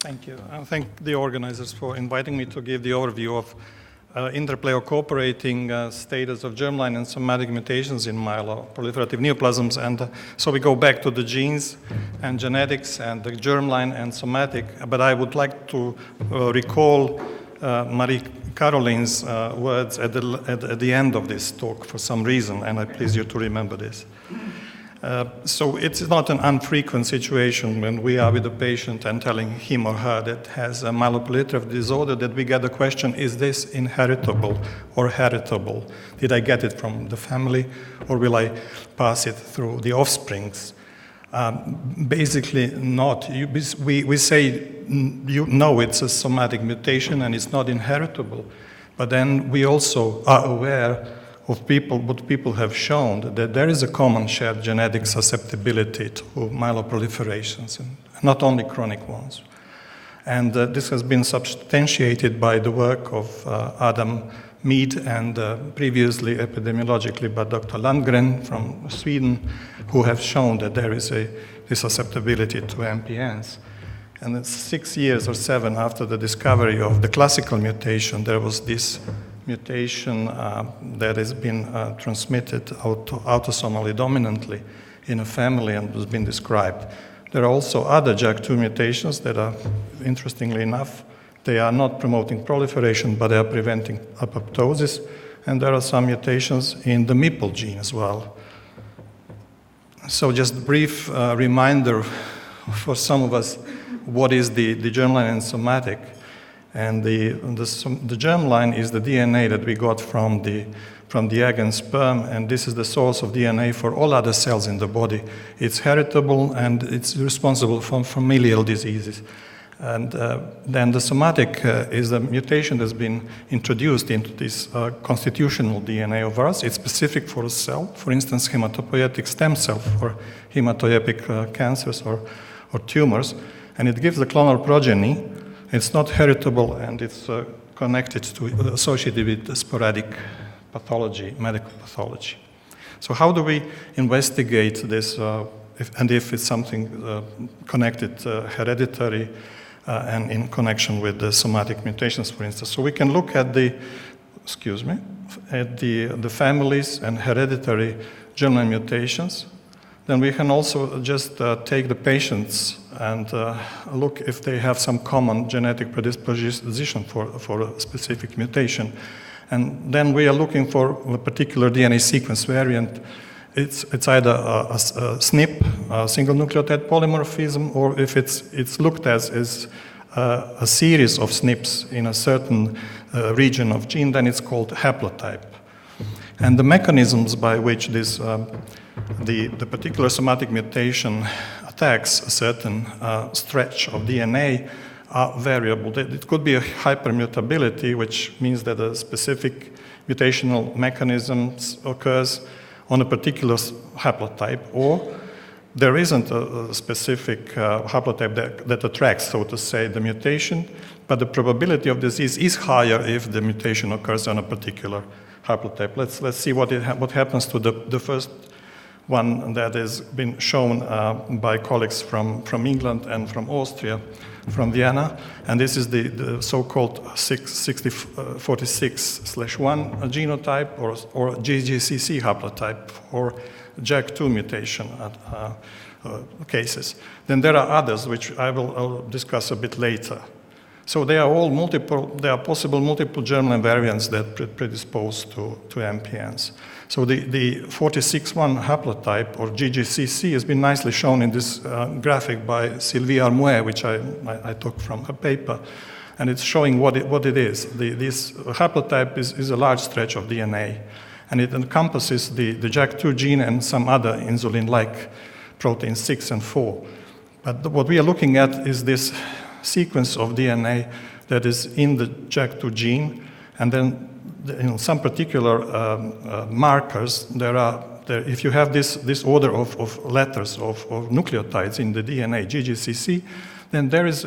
Thank you. I thank the organizers for inviting me to give the overview of interplay or cooperating status of germline and somatic mutations in myeloproliferative neoplasms. And so we go back to the genes and genetics and the germline and somatic. But I would like to recall Marie Caroline's words at the end of this talk for some reason, and I please you to remember this. So it's not an infrequent situation when we are with a patient and telling him or her that has a myeloproliferative disorder that we get the question, is this inheritable or heritable? Did I get it from the family or will I pass it through the offsprings? Basically not. We say, you know, it's a somatic mutation and it's not inheritable, but then we also are aware of what people have shown, that there is a common shared genetic susceptibility to myeloproliferations, and not only chronic ones. And this has been substantiated by the work of Adam Mead and previously epidemiologically by Dr. Landgren from Sweden, who have shown that there is a susceptibility to MPNs. And it's 6 years or 7 after the discovery of the classical mutation, there was this mutation that has been transmitted autosomally dominantly in a family and has been described. There are also other JAK2 mutations that are, interestingly enough, they are not promoting proliferation, but they are preventing apoptosis. And there are some mutations in the MPL gene as well. So just a brief reminder for some of us, what is the germline and somatic? And the germline is the DNA that we got from the egg and sperm, and this is the source of DNA for all other cells in the body. It's heritable and it's responsible for familial diseases. And then the somatic is a mutation that's been introduced into this constitutional DNA of ours. It's specific for a cell, for instance, hematopoietic stem cell for hematopoietic cancers or tumors, and it gives the clonal progeny. It's not heritable, and it's connected to, associated with sporadic pathology, medical pathology. So how do we investigate this, if it's something connected, hereditary, and in connection with the somatic mutations, for instance? So we can look at the families and hereditary germline mutations. Then we can also just take the patients and look if they have some common genetic predisposition for a specific mutation. And then we are looking for a particular DNA sequence variant. It's either a SNP, a single nucleotide polymorphism, or if it's looked as a series of SNPs in a certain region of gene, then it's called haplotype. And the mechanisms by which this the particular somatic mutation attacks a certain stretch of DNA are variable. It could be a hypermutability, which means that a specific mutational mechanism occurs on a particular haplotype, or there isn't a specific haplotype that attracts, so to say, the mutation, but the probability of disease is higher if the mutation occurs on a particular haplotype. Let's see what happens to the first one that has been shown by colleagues from England and from Austria, from Vienna. And this is the so-called 6046/1 genotype or GGCC haplotype or JAK2 mutation cases. Then there are others which I'll discuss a bit later. So they are all there are possible multiple germline variants that predispose to MPNs. So the 46-1 haplotype, or GGCC, has been nicely shown in this graphic by Sylvie Armouet, which I took from her paper. And it's showing what it is. This haplotype is a large stretch of DNA, and it encompasses the JAK2 gene and some other insulin-like proteins 6 and 4. But what we are looking at is this sequence of DNA that is in the JAK2 gene, and then in some particular markers, if you have this order of letters of nucleotides in the DNA, GGCC, then there is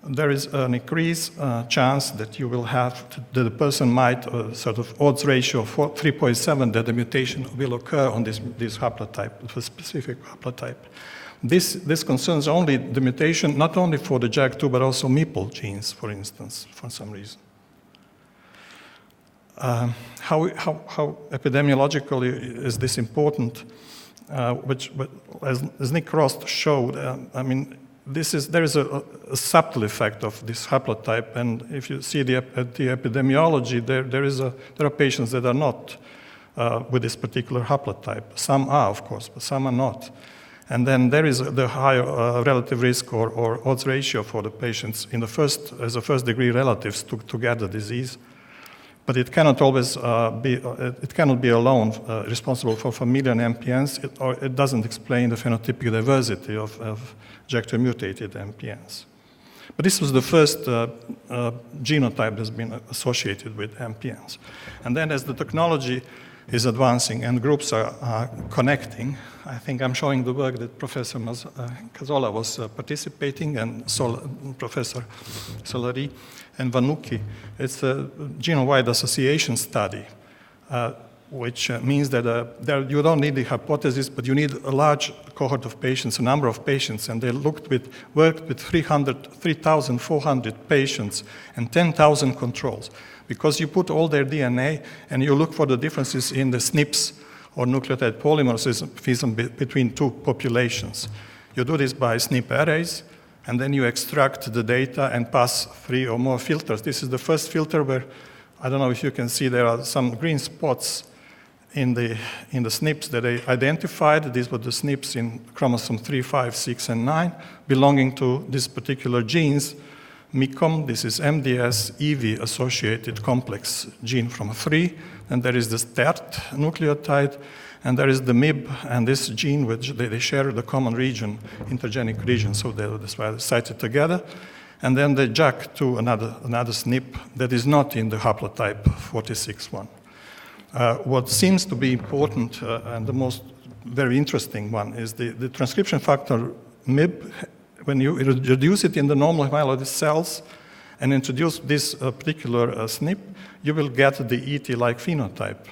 there is an increased chance that you will have, that the person might, sort of odds ratio of 3.7, that the mutation will occur on this haplotype, the specific haplotype. This concerns only the mutation, not only for the JAK2, but also MPL genes, for instance, for some reason. How epidemiologically is this important? Which, as Nick Rost showed, I mean, there is a subtle effect of this haplotype, and if you see the epidemiology, there are patients that are not with this particular haplotype. Some are, of course, but some are not. And then there is the higher relative risk or odds ratio for the patients as a first-degree relatives to get the disease. But it cannot always it cannot be alone responsible for familial MPNs, or it doesn't explain the phenotypic diversity of JAK2 mutated MPNs. But this was the first genotype that's been associated with MPNs. And then as the technology is advancing and groups are connecting, I think I'm showing the work that Professor Cazzola was participating, and Professor Solari and Vanucchi. It's a Genomewide Association study, which means that you don't need the hypothesis, but you need a large cohort of patients, a number of patients, and they worked with 3,400 patients and 10,000 controls, because you put all their DNA and you look for the differences in the SNPs or nucleotide polymorphism between two populations. You do this by SNP arrays, and then you extract the data and pass 3 or more filters. This is the first filter where, I don't know if you can see, there are some green spots in the SNPs that they identified. These were the SNPs in chromosome 3, 5, 6, and 9, belonging to these particular genes. MICOM, this is MDS EV-associated complex gene from 3, and there is the STERT nucleotide, and there is the MIB and this gene, which they share the common region, intergenic region, so that's why they're cited together. And then the JAK2, another SNP that is not in the haplotype 46.1. What seems to be important and the most very interesting one is the transcription factor MIB. When you reduce it in the normal myeloid cells and introduce this particular SNP, you will get the ET-like phenotype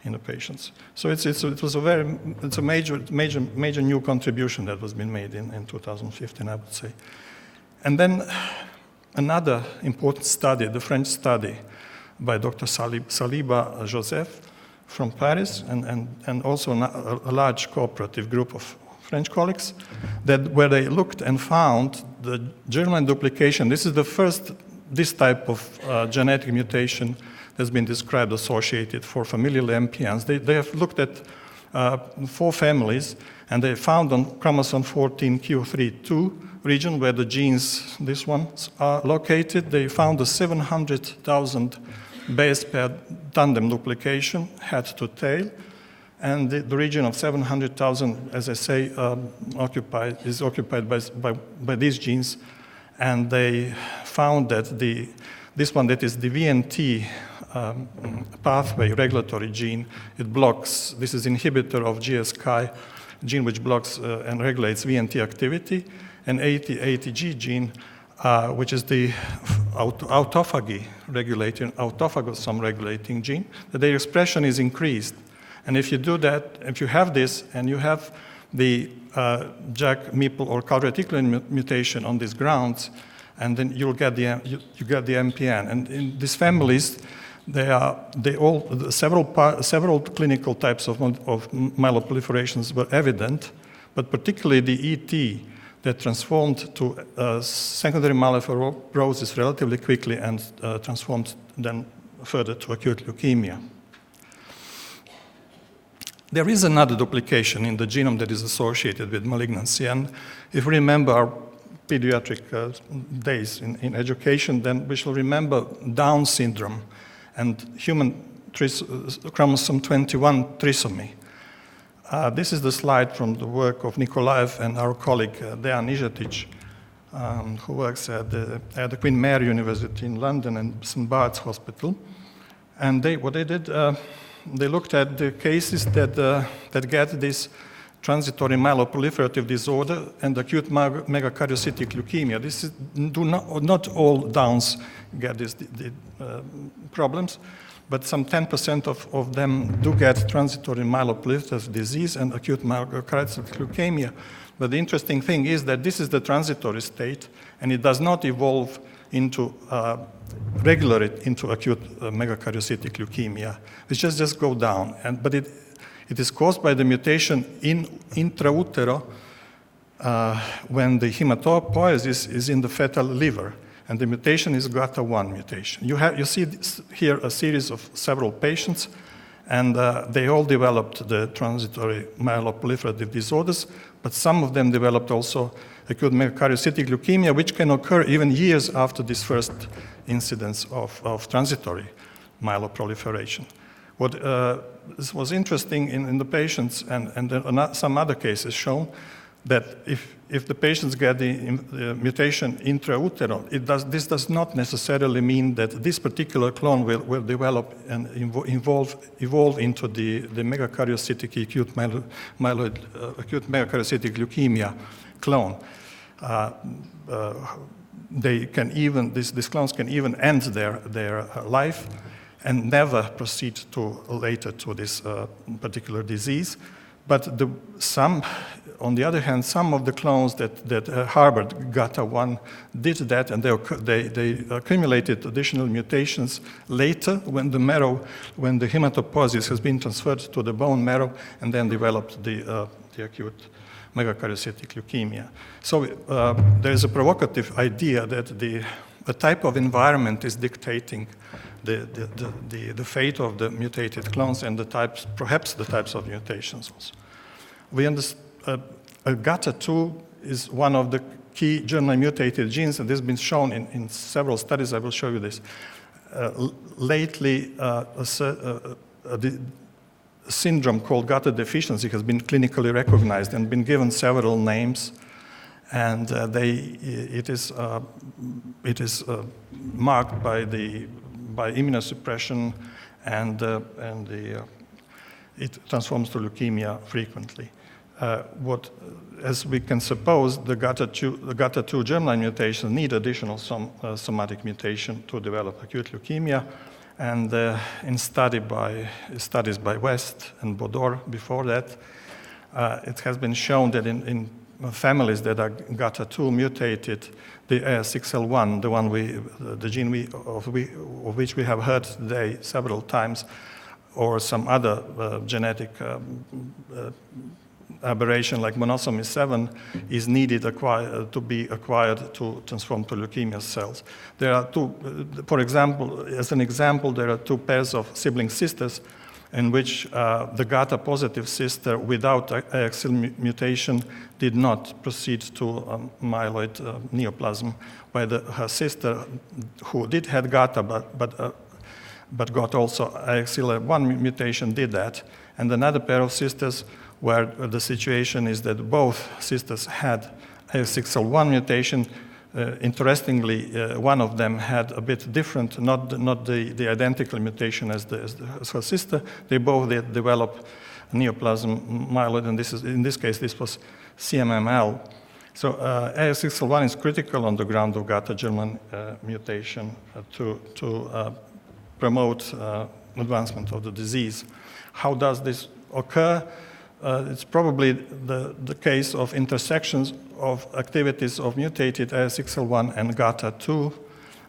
in the patients. So it's a major new contribution that was been made in 2015, I would say. And then another important study, the French study by Dr. Saliba Joseph from Paris, and also a large cooperative group of French colleagues, where they looked and found the germline duplication. This is the first this type of genetic mutation has been described associated for familial MPNs. They have looked at 4 families, and they found on chromosome 14q32 region where the genes, these ones, are located. They found a 700,000 base pair tandem duplication, head to tail, and the region of 700,000, as I say, is occupied by these genes, and they found that this one, that is the VNT pathway regulatory gene, it blocks, this is inhibitor of GSK gene, which blocks and regulates VNT activity, and ATG gene, which is the autophagy regulating, autophagosome regulating gene, that their expression is increased. And if you do that, if you have this, and you have the JAK, MPL, or calreticulin mutation on these grounds, and then you'll get the MPN. And in these families, several clinical types of myeloproliferations were evident, but particularly the ET that transformed to secondary myelofibrosis relatively quickly and transformed then further to acute leukemia. There is another duplication in the genome that is associated with malignancy, and if we remember our pediatric days in education, then we shall remember Down syndrome and human chromosome 21 trisomy. This is the slide from the work of Nikolaev and our colleague Dejan Nižetić, who works at the Queen Mary University in London and St. Bart's Hospital. And what they did, they looked at the cases that get this transitory myeloproliferative disorder and acute megakaryocytic leukemia. This is, not all Downs get these problems, but some 10% of them do get transitory myeloproliferative disease and acute megakaryocytic leukemia. But the interesting thing is that this is the transitory state, and it does not evolve into regularly into acute megakaryocytic leukemia. It just go down, but it is caused by the mutation in intrautero when the hematopoiesis is in the fetal liver, and the mutation is GATA1 mutation. You see here a series of several patients, and they all developed the transitory myeloproliferative disorders, but some of them developed also acute megakaryocytic leukemia, which can occur even years after this first incidence of transitory myeloproliferation. What was interesting in the patients, and some other cases shown, that if the patients get the mutation intrautero, this does not necessarily mean that this particular clone will develop and evolve into the megakaryocytic acute megakaryocytic leukemia clone. These clones can even end their life and never proceed later to this particular disease. But on the other hand, some of the clones that harbored GATA1 did that, and they accumulated additional mutations later when the hematopoiesis has been transferred to the bone marrow, and then developed the acute megakaryocytic leukemia. So there is a provocative idea that the type of environment is dictating the fate of the mutated clones and perhaps the types of mutations also. We understand GATA2 is one of the key germline mutated genes, and this has been shown in several studies. I will show you this. Lately, a syndrome called GATA deficiency has been clinically recognized and been given several names, and it is marked by immunosuppression, and it transforms to leukemia frequently. As we can suppose, the GATA2 germline mutation need additional somatic mutation to develop acute leukemia, and in studies by West and Bodor before that, it has been shown that in families that are GATA2 mutated, the AS6L1, the gene of which we have heard today several times, or some other genetic aberration like monosomy 7 is needed to be acquired to transform to leukemia cells. There are two, for example, there are two pairs of sibling sisters in which the GATA positive sister without AXL mutation did not proceed to myeloid neoplasm, while her sister who did have GATA but got also AXL1 mutation did that. And another pair of sisters where the situation is that both sisters had AX6L1 mutation. Interestingly, one of them had a bit different, not the identical mutation as her sister. They both did develop neoplasm myeloid, and in this case, this was CMML. So AX6L1 is critical on the ground of GATA germline mutation to promote advancement of the disease. How does this occur? It's probably the case of intersections of activities of mutated AS6L1 and GATA2,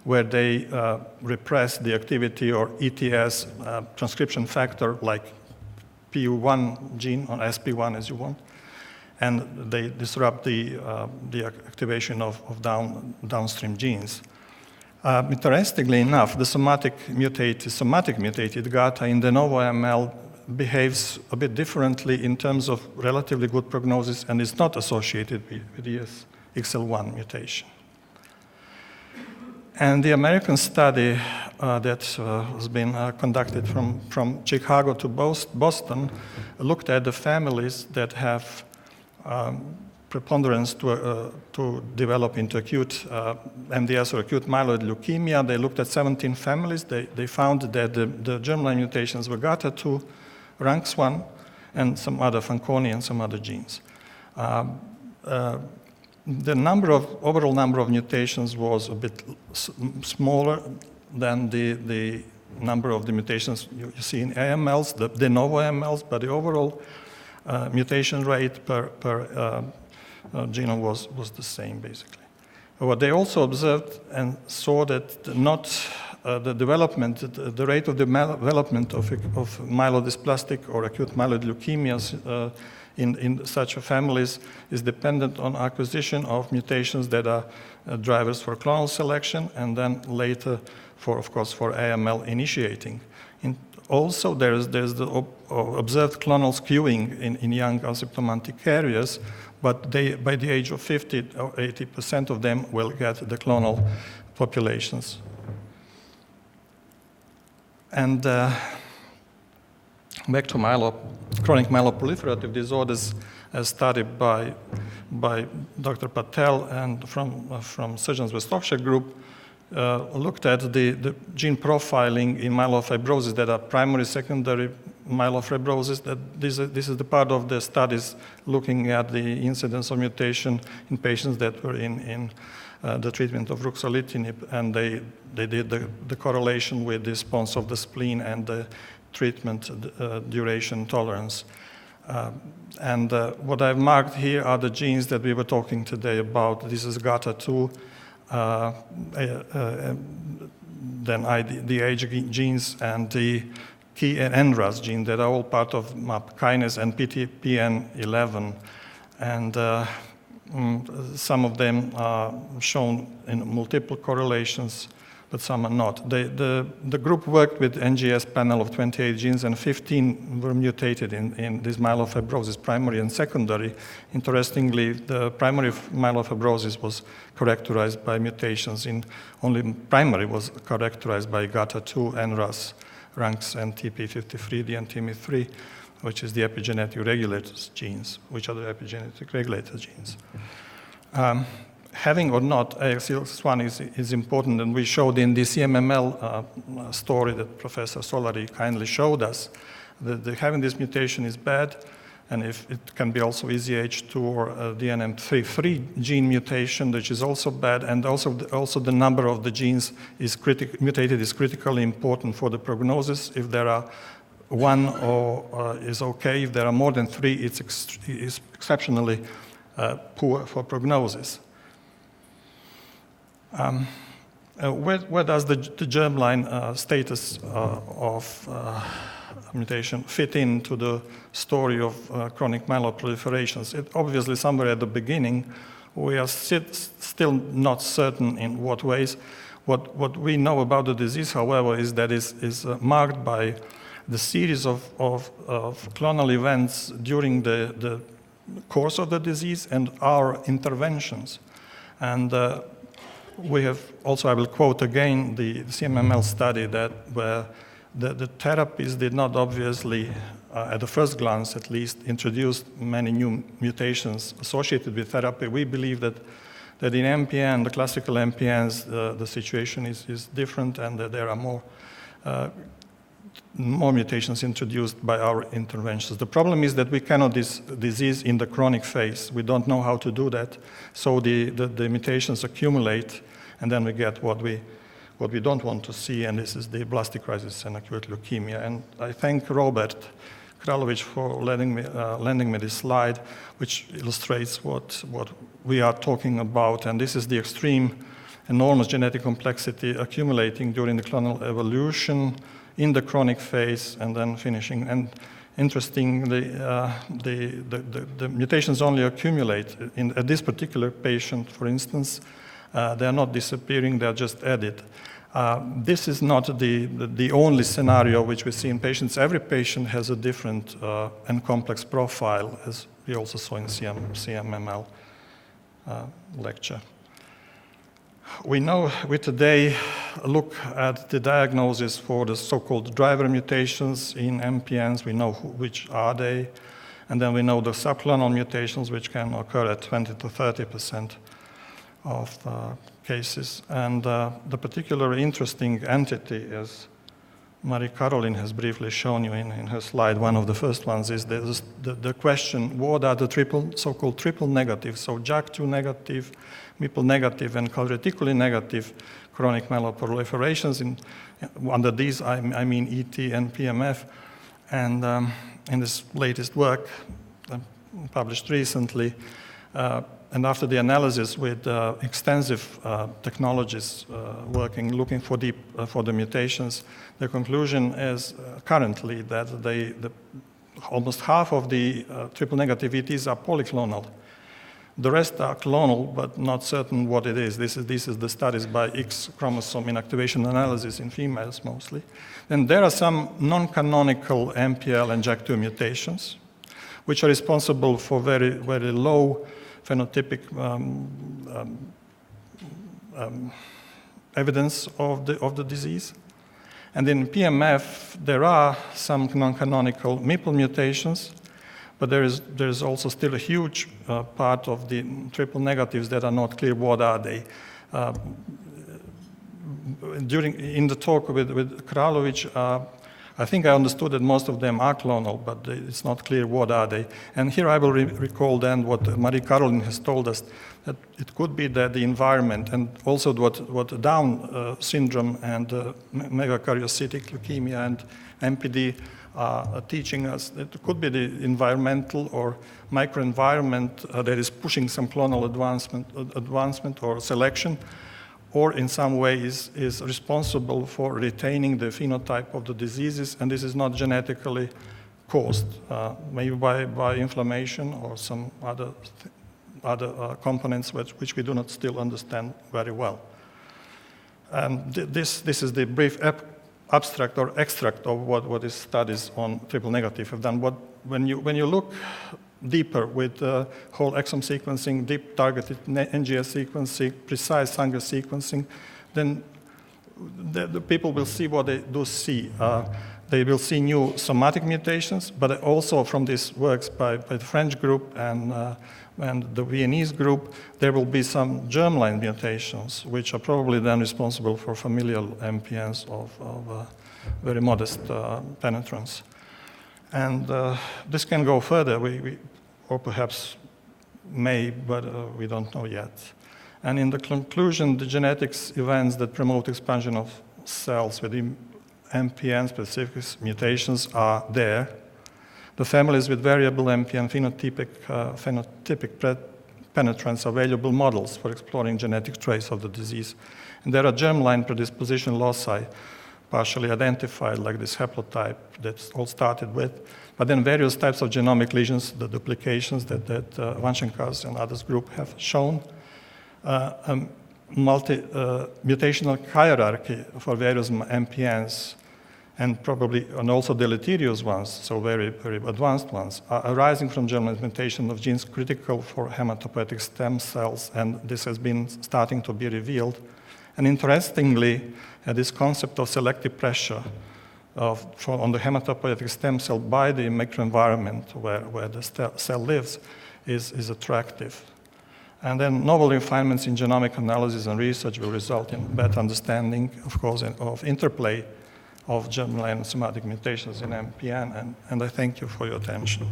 where they repress the activity or ETS transcription factor like PU1 gene, or SP1 as you want, and they disrupt the activation of downstream genes. Interestingly enough, the somatic mutated GATA in de novo ML behaves a bit differently in terms of relatively good prognosis and is not associated with the XL1 mutation. And the American study that has been conducted from Chicago to Boston looked at the families that have preponderance to develop into acute MDS or acute myeloid leukemia. They looked at 17 families. They found that the germline mutations were GATA2, RANKS1, and some other Fanconi and some other genes. The overall number of mutations was a bit smaller than the number of the mutations you see in AMLs, the de novo AMLs, but the overall mutation rate per genome was the same, basically. What they also observed and saw that the rate of development of myelodysplastic or acute myeloid leukemias in such families is dependent on acquisition of mutations that are drivers for clonal selection, and then later, of course, for AML initiating. Also, there's the observed clonal skewing in young asymptomatic carriers, but by the age of 50 or 80% of them will get the clonal populations. And back to chronic myeloproliferative disorders, as studied by Dr. Patel and from Surgeons West Yorkshire group, looked at the gene profiling in myelofibrosis that are primary, secondary myelofibrosis. This is the part of the studies looking at the incidence of mutation in patients that were in the treatment of ruxolitinib, and they did the correlation with the response of the spleen and the treatment duration tolerance. And what I've marked here are the genes that we were talking today about. This is GATA2, then IDH genes, and the key and NRAS gene that are all part of MAP kinase and PTPN11. And some of them are shown in multiple correlations, but some are not. The group worked with NGS panel of 28 genes, and 15 were mutated in this myelofibrosis, primary and secondary. Interestingly, the primary myelofibrosis was characterized by mutations in only primary was characterized by GATA2, NRAS, RANKS, and TP53D and TIMI3, which is the epigenetic regulators genes, which are the epigenetic regulator genes. Having or not AXL1 is important, and we showed in the CMML story that Professor Solari kindly showed us that having this mutation is bad, and if it can be also EZH2 or DNMT3 gene mutation, which is also bad, and also the number of the genes is mutated is critically important for the prognosis. If there are one is okay, if there are more than 3, it's exceptionally poor for prognosis. Where does the germline status of mutation fit into the story of chronic myeloproliferations? Obviously, somewhere at the beginning, we are still not certain in what ways. What we know about the disease, however, is that it is marked by the series of clonal events during the course of the disease and our interventions. And we have also, I will quote again the CMML study where the therapies did not obviously, at the first glance at least, introduce many new mutations associated with therapy. We believe that in MPN, the classical MPNs, the situation is different, and that there are more mutations introduced by our interventions. The problem is that we cannot disease in the chronic phase. We don't know how to do that. So the mutations accumulate, and then we get what we don't want to see, and this is the blastic crisis and acute leukemia. And I thank Robert Kralovic for lending me this slide, which illustrates what we are talking about. And this is the extreme, enormous genetic complexity accumulating during the clonal evolution in the chronic phase and then finishing. And interestingly, the mutations only accumulate. At this particular patient, for instance, they are not disappearing, they are just added. This is not the only scenario which we see in patients. Every patient has a different and complex profile, as we also saw in CMML lecture. We today look at the diagnosis for the so-called driver mutations in MPNs. We know which are they, and then we know the subclonal mutations, which can occur at 20 to 30% of cases. And the particularly interesting entity is Marie-Caroline has briefly shown you in her slide. One of the first ones is the question, what are the so-called triple negatives, so JAK2 negative, MPL negative, and calreticulin negative chronic myeloproliferations. Under these, I mean ET and PMF. And in this latest work, published recently, and after the analysis with extensive technologies looking for the mutations, the conclusion is currently that almost half of the triple negative ETs are polyclonal. The rest are clonal, but not certain what it is. This is the studies by X chromosome inactivation analysis in females mostly. Then there are some non-canonical MPL and JAK2 mutations, which are responsible for very, very low phenotypic evidence of the disease. And in PMF, there are some non-canonical MPL mutations, but there is also still a huge part of the triple negatives that are not clear what are they. In the talk with Kralovic, I think I understood that most of them are clonal, but it's not clear what are they. And here I will recall then what Marie-Caroline has told us, that it could be that the environment and also what Down syndrome and megakaryocytic leukemia and MPD are teaching us. It could be the environmental or microenvironment that is pushing some clonal advancement or selection, or in some way is responsible for retaining the phenotype of the diseases, and this is not genetically caused, maybe by inflammation or some other components which we do not still understand very well. And this is the brief abstract or extract of what these studies on triple negative have done. When you look deeper with whole exome sequencing, deep targeted NGS sequencing, precise Sanger sequencing, then the people will see what they do see. They will see new somatic mutations, but also from these works by the French group and the Viennese group, there will be some germline mutations, which are probably then responsible for familial MPNs of very modest penetrance. And this can go further, or perhaps may, but we don't know yet. And in the conclusion, the genetics events that promote expansion of cells with MPN-specific mutations are there. The families with variable MPN phenotypic penetrance are valuable models for exploring genetic trace of the disease. And there are germline predisposition loci partially identified, like this haplotype that's all started with, but then various types of genomic lesions, the duplications that Vanchenkas and others group have shown, mutational hierarchy for various MPNs, and also deleterious ones, so very, very advanced ones, are arising from germline mutation of genes critical for hematopoietic stem cells, and this has been starting to be revealed. And interestingly, this concept of selective pressure on the hematopoietic stem cell by the microenvironment where the cell lives is attractive. And then novel refinements in genomic analysis and research will result in better understanding, of course, of interplay of germline and somatic mutations in MPN, and I thank you for your attention.